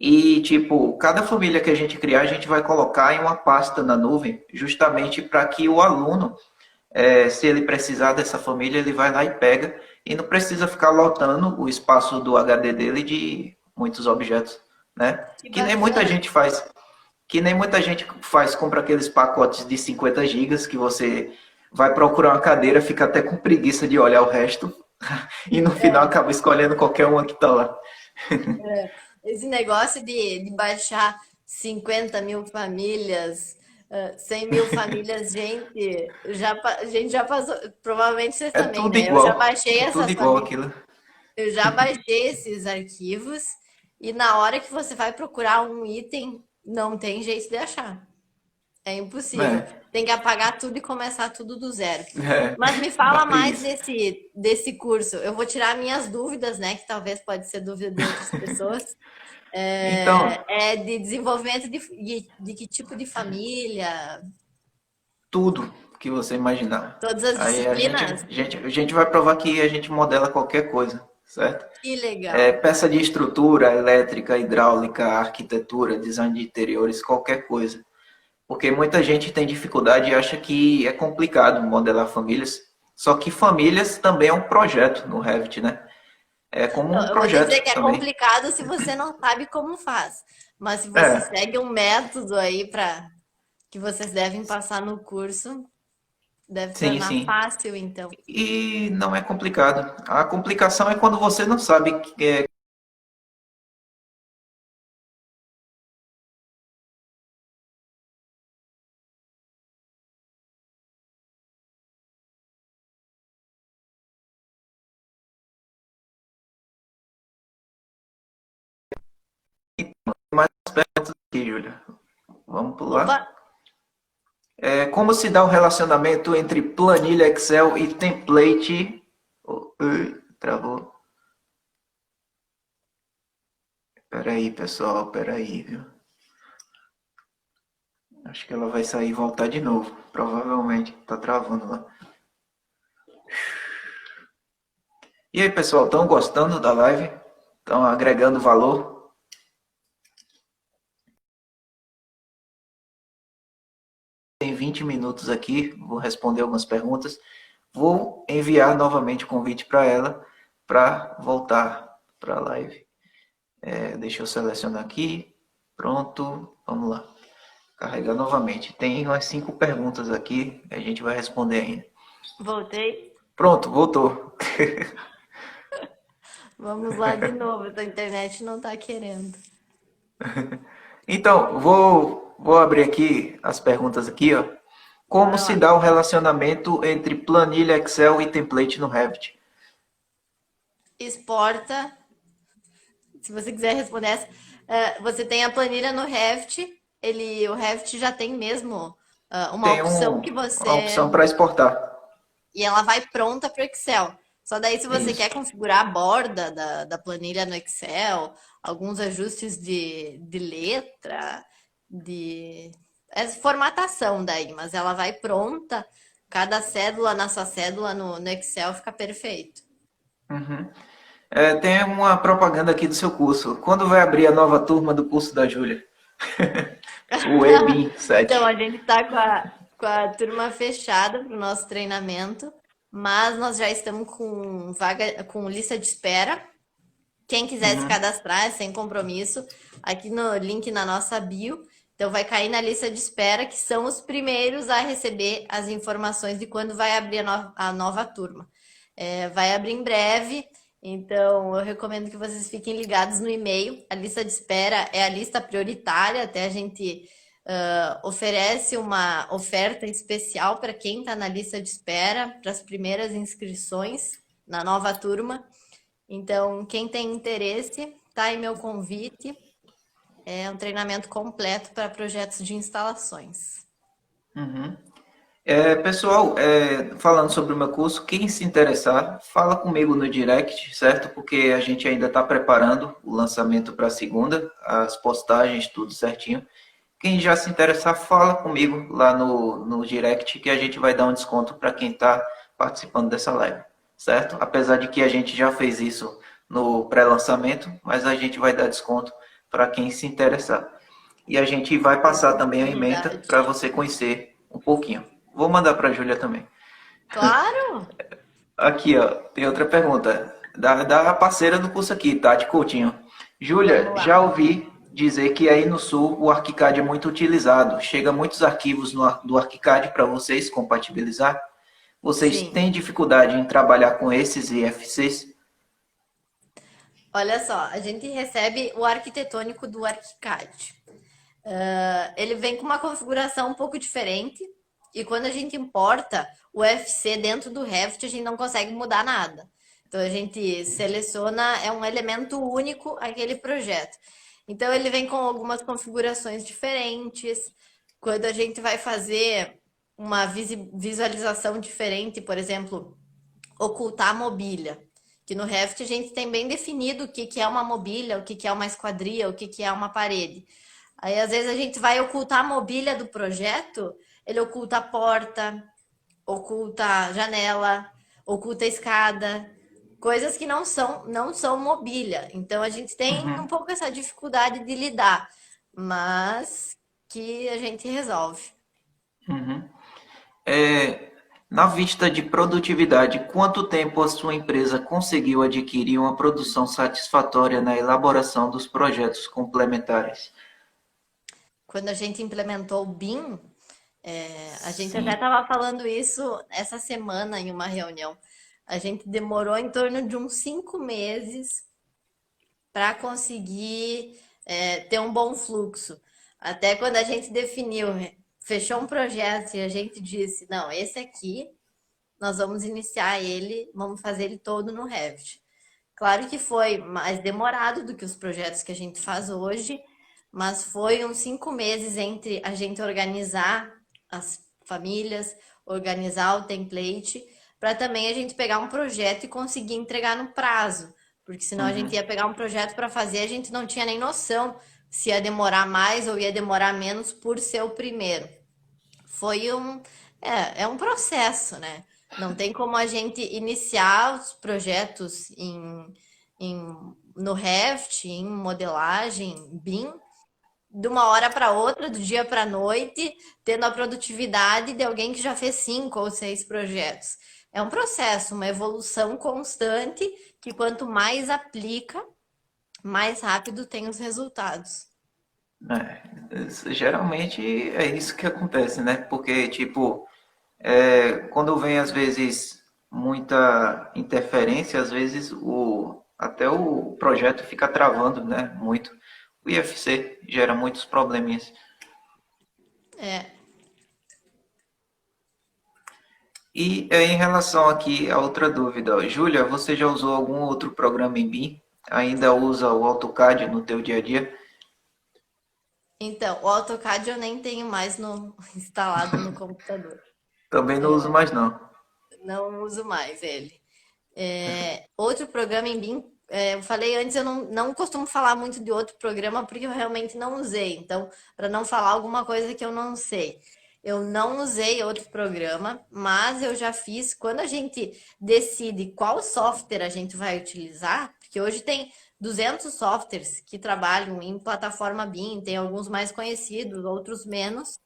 E, tipo, cada família que a gente criar, a gente vai colocar em uma pasta na nuvem, justamente para que o aluno, se ele precisar dessa família, ele vai lá e pega, e não precisa ficar lotando o espaço do HD dele de muitos objetos, né? Que Que nem muita bacana. gente faz. Que nem muita gente faz, compra aqueles pacotes de 50 gigas que você vai procurar uma cadeira, fica até com preguiça de olhar o resto, e no final É, acaba escolhendo qualquer uma que tá lá. esse negócio de baixar 50 mil famílias, 100 mil famílias, a gente já passou, provavelmente vocês também, né? É tudo igual aquilo. Eu já baixei esses arquivos e na hora que você vai procurar um item, não tem jeito de achar. É impossível. É, Tem que apagar tudo e começar tudo do zero. é, Mas me dá fala mais preguiça. desse curso. Eu vou tirar minhas dúvidas, né? Que talvez pode ser dúvida de outras pessoas. Então, É de desenvolvimento de que tipo de família? tudo que você imaginar. Todas as Aí disciplinas? a gente vai provar que a gente modela qualquer coisa, certo? Que legal. Peça de estrutura, elétrica, hidráulica, arquitetura, design de interiores, qualquer coisa. Porque muita gente tem dificuldade e acha que é complicado modelar famílias. Só que famílias também é um projeto no Revit, né? É como um Eu vou dizer projeto que é também. complicado se você não sabe como faz. Mas se você É, segue um método aí para que vocês devem passar no curso, deve se sim, tornar sim. fácil, então. E não é complicado. A complicação é quando você não sabe mais perguntas aqui, Júlia. Vamos Opa, pular. Como se dá o relacionamento entre planilha Excel e template? Travou. Peraí, pessoal, peraí, viu? Acho que ela vai sair e voltar de novo. Provavelmente. Tá travando lá. E aí, pessoal, estão gostando da live? Estão agregando valor? Tem 20 minutos aqui, vou responder algumas perguntas. Vou enviar novamente o convite para ela para voltar para a live. Deixa eu selecionar aqui. Pronto, vamos lá. Carregar novamente. Tem umas 5 perguntas aqui, a gente vai responder ainda. voltei. Pronto, voltou. Vamos lá de novo. A internet não tá querendo. Então, vou abrir aqui as perguntas aqui, ó. Como Bora se lá. dá o relacionamento entre planilha Excel e template no Revit? Exporta. Se você quiser responder essa, você tem a planilha no Revit. O Revit já tem mesmo uma Tem opção que uma você opção para exportar. e ela vai pronta para o Excel. Só daí, se você Isso. quer configurar a borda da planilha no Excel, alguns ajustes de letra, de formatação daí, mas ela vai pronta. Cada cédula na sua cédula no Excel fica perfeito. Uhum. Tem uma propaganda aqui do seu curso. Quando vai abrir a nova turma do curso da Júlia? O EBIM Então, 7. a gente está com a turma fechada para o nosso treinamento, mas nós já estamos com vaga, com lista de espera. Quem quiser se Uhum. cadastrar é sem compromisso, aqui no link na nossa bio. Então, vai cair na lista de espera, que são os primeiros a receber as informações de quando vai abrir a nova turma. Vai abrir em breve, então eu recomendo que vocês fiquem ligados no e-mail. A lista de espera é a lista prioritária, até a gente oferece uma oferta especial para quem está na lista de espera, para as primeiras inscrições na nova turma. Então, quem tem interesse, tá aí meu convite. É um treinamento completo para projetos de instalações. Uhum. Pessoal, falando sobre o meu curso, quem se interessar, fala comigo no direct, certo? Porque a gente ainda está preparando o lançamento para a segunda, as postagens, tudo certinho. Quem já se interessar, fala comigo lá no direct que a gente vai dar um desconto para quem está participando dessa live, certo? Apesar de que a gente já fez isso no pré-lançamento, mas a gente vai dar desconto para quem se interessar. E a gente vai passar também a ementa Verdade. para você conhecer um pouquinho. Vou mandar para a Júlia também. Claro! Aqui, ó, tem outra pergunta. Da parceira do curso aqui, Tati Coutinho. Júlia, Vamos já lá. ouvi dizer que aí no Sul o ArchiCAD é muito utilizado. Chega muitos arquivos do ArchiCAD para vocês compatibilizar. Vocês Sim. têm dificuldade em trabalhar com esses IFCs? Olha só, a gente recebe o arquitetônico do ArchiCAD. Ele vem com uma configuração um pouco diferente e quando a gente importa o FC dentro do Revit, a gente não consegue mudar nada. Então a gente seleciona, é um elemento único aquele projeto. Então ele vem com algumas configurações diferentes. Quando a gente vai fazer uma visualização diferente, por exemplo, ocultar a mobília. Que no Revit a gente tem bem definido o que, que é uma mobília, o que, que é uma esquadria, o que, que é uma parede. Aí, às vezes, a gente vai ocultar a mobília do projeto, ele oculta a porta, oculta a janela, oculta a escada, coisas que não são mobília. Então, a gente tem um Uhum, pouco essa dificuldade de lidar, mas que a gente resolve. uhum. Na vista de produtividade, quanto tempo a sua empresa conseguiu adquirir uma produção satisfatória na elaboração dos projetos complementares? Quando a gente implementou o BIM, a gente até Sim. estava falando isso essa semana em uma reunião. A gente demorou em torno de uns 5 meses para conseguir ter um bom fluxo. Até quando a gente definiu, fechou um projeto e a gente disse, não, esse aqui nós vamos iniciar ele, vamos fazer ele todo no Revit. Claro que foi mais demorado do que os projetos que a gente faz hoje, mas foi uns 5 meses entre a gente organizar as famílias, organizar o template, para também a gente pegar um projeto e conseguir entregar no prazo. Porque senão a gente Uhum. ia pegar um projeto para fazer, a gente não tinha nem noção se ia demorar mais ou ia demorar menos por ser o primeiro. Foi um processo, né? Não tem como a gente iniciar os projetos no Revit, em modelagem, BIM, de uma hora para outra, do dia para a noite, tendo a produtividade de alguém que já fez 5 ou 6 projetos. É um processo, uma evolução constante que quanto mais aplica, mais rápido tem os resultados. Geralmente é isso que acontece, né? Porque, tipo, quando vem às vezes muita interferência, às vezes até o projeto fica travando, né? Muito. O IFC gera muitos probleminhas. É, E em relação aqui a outra dúvida, ó, Júlia, você já usou algum outro programa em BIM? Ainda usa o AutoCAD no teu dia a dia? então, o AutoCAD eu nem tenho mais instalado no computador. Também não uso mais não. Não uso mais ele. Outro programa em BIM, eu falei antes, eu não costumo falar muito de outro programa porque eu realmente não usei. Então, para não falar alguma coisa que eu não sei. Eu não usei outro programa, mas eu já fiz. Quando a gente decide qual software a gente vai utilizar, porque hoje tem 200 softwares que trabalham em plataforma BIM, tem alguns mais conhecidos, outros menos.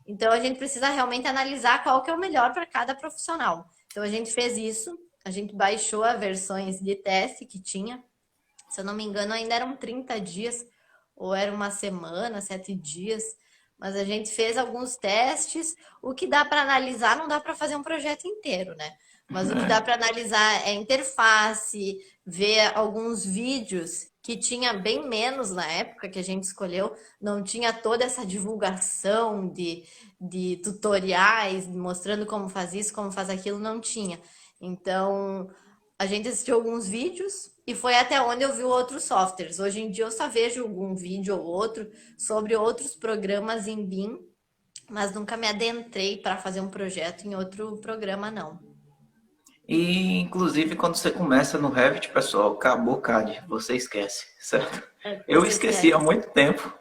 Então, a gente precisa realmente analisar qual que é o melhor para cada profissional. Então, a gente fez isso, a gente baixou as versões de teste que tinha. Se eu não me engano, ainda eram 30 dias, ou era uma semana, 7 dias. Mas a gente fez alguns testes. O que dá para analisar, não dá para fazer um projeto inteiro, né? Mas o que dá para analisar é a interface, ver alguns vídeos que tinha bem menos na época que a gente escolheu, não tinha toda essa divulgação de tutoriais mostrando como faz isso, como faz aquilo, não tinha. Então, a gente assistiu alguns vídeos e foi até onde eu vi outros softwares. Hoje em dia eu só vejo algum vídeo ou outro sobre outros programas em BIM, mas nunca me adentrei para fazer um projeto em outro programa, não. E, inclusive, quando você começa no Revit, pessoal, acabou o CAD, você esquece, certo? Eu Você esqueci há esquece. muito tempo,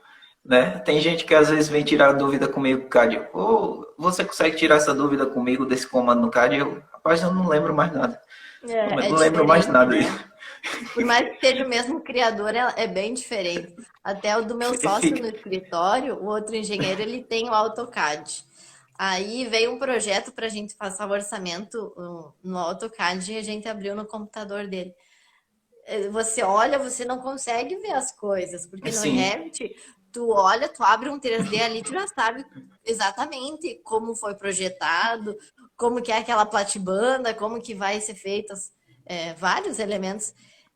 né? Tem gente que às vezes vem tirar dúvida comigo, CAD. Ô, você consegue tirar essa dúvida comigo desse comando no CAD? Rapaz, eu não lembro mais nada. Não É lembro mais diferente, nada. né? Por mais que seja o mesmo criador, é bem diferente. Até o do meu sócio no Fica- escritório, o outro engenheiro, ele tem o AutoCAD. Aí veio um projeto para a gente passar o orçamento no AutoCAD e a gente abriu no computador dele. Você olha, você não consegue ver as coisas, porque no Sim, Revit, tu olha, tu abre um 3D ali, tu já sabe exatamente como foi projetado, como que é aquela platibanda, como que vai ser feitas vários elementos.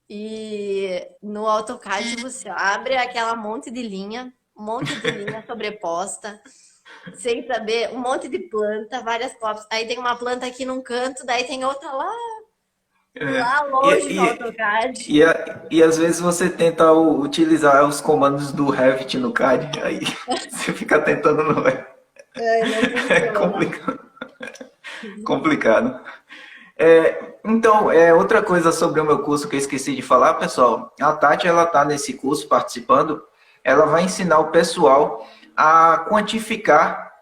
E no AutoCAD você abre aquela monte de linha, um monte de linha sobreposta, sem saber, um monte de planta, várias copas. Aí tem uma planta aqui num canto, daí tem outra é. lá E, longe no e, AutoCAD. e às vezes você tenta utilizar os comandos do Revit no CAD, aí você fica tentando, não é? É, não É funciona. complicado. Complicado. Então, outra coisa sobre o meu curso que eu esqueci de falar, pessoal. A Tati, ela está nesse curso participando. Ela vai ensinar o pessoal a quantificar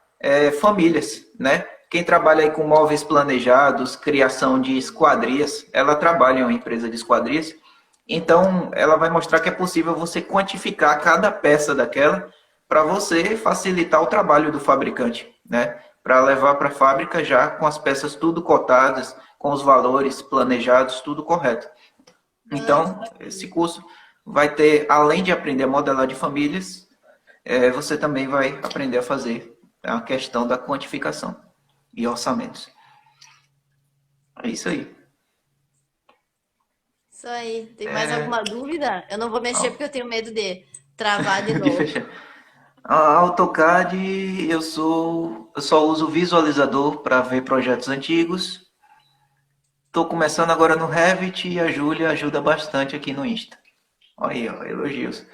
famílias, né? Quem trabalha aí com móveis planejados, criação de esquadrias, ela trabalha em uma empresa de esquadrias. Então, ela vai mostrar que é possível você quantificar cada peça daquela para você facilitar o trabalho do fabricante, né? Para levar para a fábrica já com as peças tudo cotadas, com os valores planejados, tudo correto. Ah, que Então, esse bacana. curso vai ter, além de aprender a modelar de famílias, você também vai aprender a fazer a questão da quantificação e orçamentos. É isso aí. Isso aí. Tem mais alguma dúvida? Eu não vou mexer Ó, porque eu tenho medo de travar de de novo. fechar. A AutoCAD, eu só uso visualizador para ver projetos antigos. Estou começando agora no Revit e a Júlia ajuda bastante aqui no Insta. Olha aí, ó, elogios.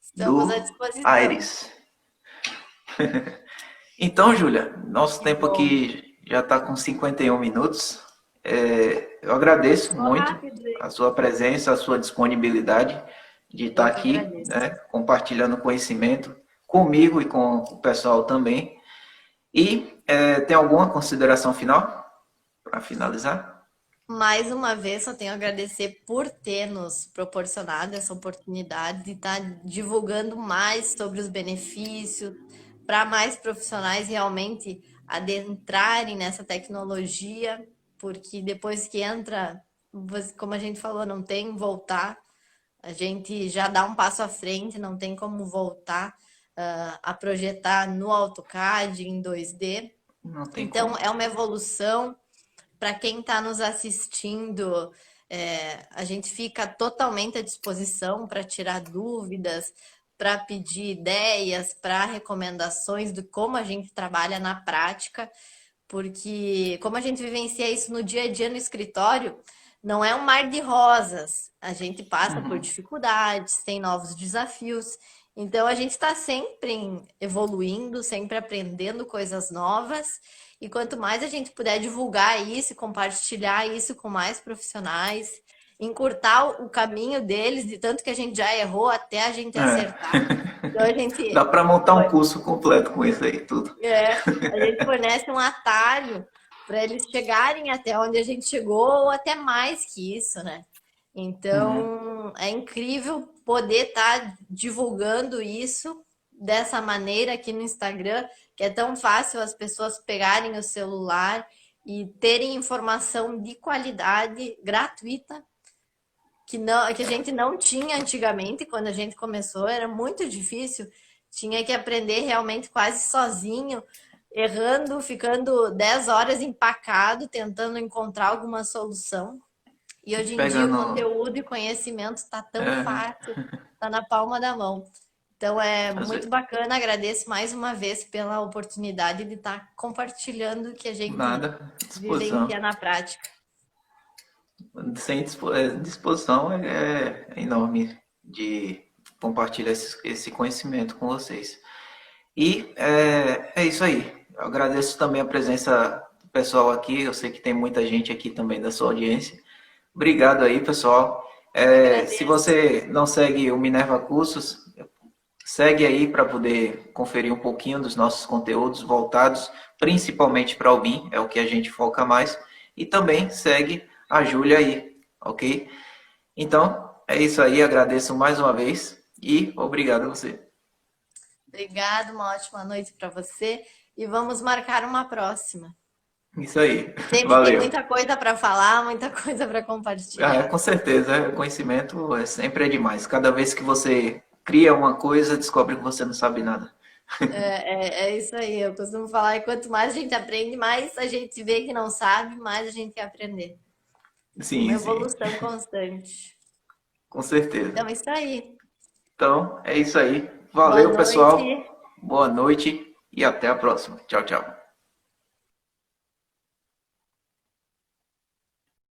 Estamos à Do disposição. Aires. Então, Júlia, nosso Que tempo bom. aqui já está com 51 minutos. Eu agradeço Passou muito rápido, a hein? sua presença, a sua disponibilidade de estar Eu que aqui, agradeço. né, compartilhando conhecimento comigo e com o pessoal também. E tem alguma consideração final para finalizar? Mais uma vez, só tenho a agradecer por ter nos proporcionado essa oportunidade de estar divulgando mais sobre os benefícios, para mais profissionais realmente adentrarem nessa tecnologia, porque depois que entra, como a gente falou, não tem voltar, a gente já dá um passo à frente, não tem como voltar a projetar no AutoCAD em 2D. Não tem Então, como. é uma evolução para quem está nos assistindo, a gente fica totalmente à disposição para tirar dúvidas, para pedir ideias, para recomendações de como a gente trabalha na prática, porque como a gente vivencia isso no dia a dia no escritório, não é um mar de rosas. A gente passa por Uhum. dificuldades, tem novos desafios. Então a gente está sempre evoluindo, sempre aprendendo coisas novas. E quanto mais a gente puder divulgar isso, compartilhar isso com mais profissionais, encurtar o caminho deles, de tanto que a gente já errou até a gente É. acertar. Então a Dá gente para montar um curso completo com isso aí, tudo. a gente fornece um atalho para eles chegarem até onde a gente chegou, ou até mais que isso, né? Uhum. Então, é incrível poder estar divulgando isso dessa maneira aqui no Instagram, que é tão fácil as pessoas pegarem o celular e terem informação de qualidade gratuita que a gente não tinha antigamente, quando a gente começou, era muito difícil. Tinha que aprender realmente quase sozinho, errando, ficando 10 horas empacado, tentando encontrar alguma solução. E hoje em dia o Pegando. conteúdo e conhecimento está tão É, fácil, está na palma da mão. Então é às muito vezes, bacana, agradeço mais uma vez pela oportunidade de estar compartilhando o que a gente nada, disposição. vivencia na prática. Sem disposição é enorme de compartilhar esse conhecimento com vocês. E é isso aí. Eu agradeço também a presença do pessoal aqui. Eu sei que tem muita gente aqui também da sua audiência. Obrigado aí, pessoal. Se Agradeço. você não segue o Minerva Cursos, segue aí para poder conferir um pouquinho dos nossos conteúdos voltados principalmente para o BIM, é o que a gente foca mais. E também segue a Júlia aí, ok? Então, é isso aí. Agradeço mais uma vez e obrigado a você. Obrigada, uma ótima noite para você e vamos marcar uma próxima. Isso aí. Sempre tem Valeu. muita coisa para falar, muita coisa para Ah, compartilhar. com certeza, conhecimento sempre é demais. Cada vez que você cria uma coisa, descobre que você não sabe nada. É isso aí, eu costumo falar que quanto mais a gente aprende, mais a gente vê que não sabe, mais a gente quer aprender. Uma Sim, sim, evolução constante. com certeza. Então, é isso aí. Então, é isso aí. Boa Valeu, pessoal. noite. Boa noite e até a próxima. Tchau, tchau.